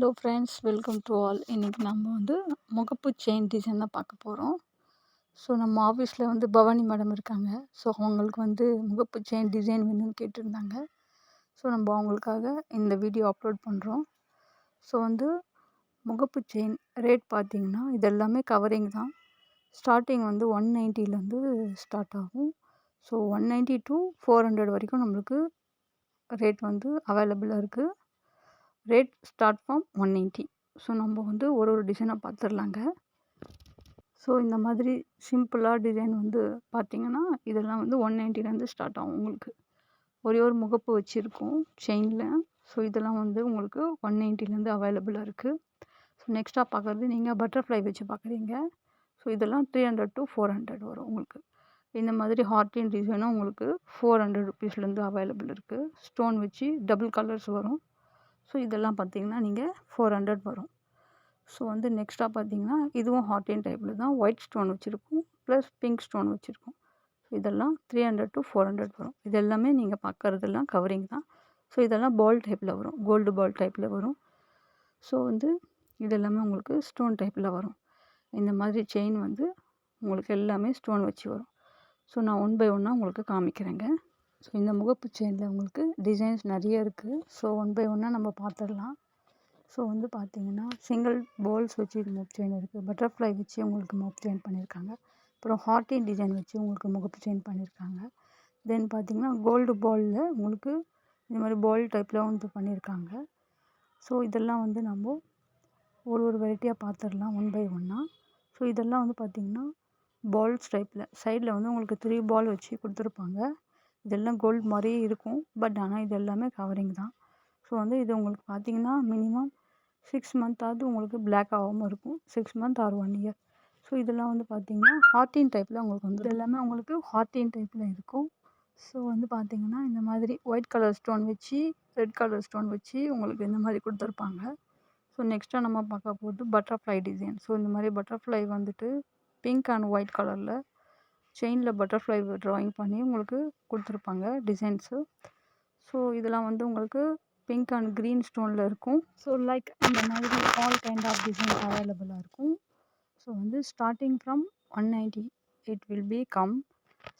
Hello friends, welcome to all. இன்றைக்கி நம்ம வந்து முகப்பு செயின் டிசைன் தான் பார்க்க போகிறோம். ஸோ நம்ம ஆஃபீஸில் வந்து பவானி மேடம் இருக்காங்க. ஸோ அவங்களுக்கு வந்து முகப்பு செயின் டிசைன் வேணும்னு கேட்டிருந்தாங்க. ஸோ நம்ம அவங்களுக்காக இந்த வீடியோ அப்லோட் பண்ணுறோம். ஸோ வந்து முகப்பு செயின் ரேட் பார்த்திங்கன்னா இது எல்லாமே கவரிங் தான். ஸ்டார்டிங் வந்து 190லேருந்து ஸ்டார்ட் ஆகும். ஸோ 190 to 400 வரைக்கும் நம்மளுக்கு ரேட் வந்து அவைலபிளாக இருக்குது. Rate start from 190. ஸோ நம்ம வந்து ஒரு டிசைனாக பார்த்துடலாங்க. ஸோ இந்த மாதிரி சிம்பிளாக டிசைன் வந்து பார்த்திங்கன்னா இதெல்லாம் வந்து 190லேருந்து ஸ்டார்ட் ஆகும். உங்களுக்கு ஒரே ஒரு முகப்பு வச்சுருக்கோம் செயினில். ஸோ இதெல்லாம் வந்து உங்களுக்கு 190லேருந்து அவைலபிளாக இருக்குது. ஸோ நெக்ஸ்ட்டாக பார்க்குறது நீங்கள் பட்டர்ஃப்ளை வச்சு பார்க்குறீங்க. ஸோ இதெல்லாம் 300 to 400 வரும் உங்களுக்கு. இந்த மாதிரி ஹார்டின் டிசைனும் உங்களுக்கு 400 ருபீஸ்லேருந்து அவைலபிள் இருக்குது. ஸ்டோன் வச்சு டபுள் கலர்ஸ் வரும். ஸோ இதெல்லாம் பார்த்திங்கன்னா நீங்கள் 400 வரும். ஸோ வந்து நெக்ஸ்ட்டாக பார்த்திங்கன்னா இதுவும் ஹார்டின் டைப்பில் தான். ஒயிட் ஸ்டோன் வச்சுருக்கும் ப்ளஸ் பிங்க் ஸ்டோன் வச்சுருக்கும். ஸோ இதெல்லாம் 300 to 400 வரும். இது எல்லாமே நீங்கள் பார்க்குறதெல்லாம் கவரிங் தான். ஸோ இதெல்லாம் பால் டைப்பில் வரும், கோல்டு பால் டைப்பில் வரும். ஸோ வந்து இது எல்லாமே உங்களுக்கு ஸ்டோன் டைப்பில் வரும். இந்த மாதிரி செயின் வந்து உங்களுக்கு எல்லாமே ஸ்டோன் வச்சு வரும். ஸோ நான் ஒன் பை ஒன்னாக உங்களுக்கு காமிக்கிறேங்க. ஸோ இந்த முகப்பு செயினில் உங்களுக்கு டிசைன்ஸ் நிறைய இருக்குது. ஸோ ஒன் பை ஒன்னாக நம்ம பார்த்துடலாம். ஸோ வந்து பார்த்திங்கன்னா சிங்கிள் பால்ஸ் வச்சு முகப்பு செயின் இருக்குது. பட்டர்ஃப்ளை வச்சு உங்களுக்கு முகப்பு செயின் பண்ணியிருக்காங்க. அப்புறம் ஹார்டின் டிசைன் வச்சு உங்களுக்கு முகப்பு செயின் பண்ணியிருக்காங்க. தென் பார்த்திங்கன்னா கோல்டு பாலில் உங்களுக்கு இந்த மாதிரி பால் டைப்பில் வந்து பண்ணியிருக்காங்க. ஸோ இதெல்லாம் வந்து நம்ம ஒரு வெரைட்டியாக பார்த்துடலாம் ஒன் பை ஒன்னாக. ஸோ இதெல்லாம் வந்து பார்த்திங்கன்னா பால்ஸ் டைப்பில் சைடில் வந்து உங்களுக்கு 3 பால் வச்சு கொடுத்துருப்பாங்க. இதெல்லாம் கோல்டு மாதிரியே இருக்கும். பட் ஆனால் இது எல்லாமே கவரிங் தான். ஸோ வந்து இது உங்களுக்கு பார்த்திங்கன்னா மினிமம் 6 மந்த்தாவது உங்களுக்கு பிளாக் ஆகாமல் இருக்கும். 6 மந்த் ஆர் 1 இயர். ஸோ இதெல்லாம் வந்து பார்த்திங்கன்னா ஹார்டின் டைப்பில் உங்களுக்கு வந்து எல்லாமே உங்களுக்கு ஹார்டின் டைப்பில் இருக்கும். ஸோ வந்து பார்த்திங்கன்னா இந்த மாதிரி ஒயிட் கலர் ஸ்டோன் வச்சு ரெட் கலர் ஸ்டோன் வச்சு உங்களுக்கு இந்த மாதிரி கொடுத்துருப்பாங்க. ஸோ நெக்ஸ்ட்டாக நம்ம பார்க்க போகிறது பட்டர்ஃப்ளை டிசைன். ஸோ இந்த மாதிரி பட்டர்ஃப்ளை வந்துட்டு பிங்க் அண்ட் ஒயிட் கலரில் செயினில் பட்டர்ஃப்ளை ட்ராயிங் பண்ணி உங்களுக்கு கொடுத்துருப்பாங்க டிசைன்ஸு. ஸோ இதெல்லாம் வந்து உங்களுக்கு பிங்க் அண்ட் க்ரீன் ஸ்டோனில் இருக்கும். ஸோ லைக் இந்த மாதிரி ஆல் கைண்ட் ஆஃப் டிசைன் அவைலபிளாக இருக்கும். ஸோ வந்து starting from 190 it will be come.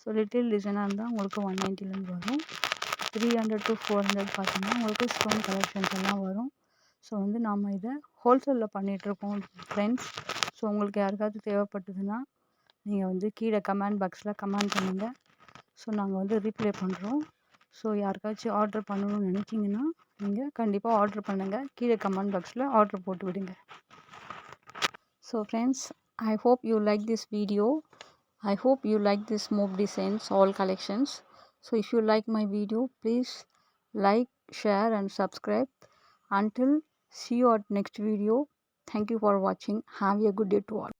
So little டிசைனாக இருந்தால் உங்களுக்கு 190லேருந்து வரும். 300 to 400 பார்த்திங்கன்னா உங்களுக்கு ஸ்டோன் கலெக்ஷன்ஸ் எல்லாம் வரும். ஸோ வந்து நாம் இதை ஹோல்சேலில் பண்ணிகிட்ருக்கோம் ஃப்ரெண்ட்ஸ். ஸோ உங்களுக்கு யாருக்காவது தேவைப்பட்டதுன்னா நீங்கள் வந்து கீழே கமெண்ட் பாக்ஸில் கமெண்ட் பண்ணுங்கள். ஸோ நாங்கள் வந்து ரீப்ளே பண்ணுறோம். ஸோ யாருக்காச்சும் ஆர்டர் பண்ணணும்னு நினச்சிங்கன்னா நீங்கள் கண்டிப்பாக ஆர்டர் பண்ணுங்கள். கீழே கமெண்ட் பாக்ஸில் ஆர்டர் போட்டு விடுங்க. So friends, I hope you like this video. I hope you like this mob designs, all collections. So if you like my video, please like, share and subscribe. Until see you at next video. Thank you for watching. Have a good day to all.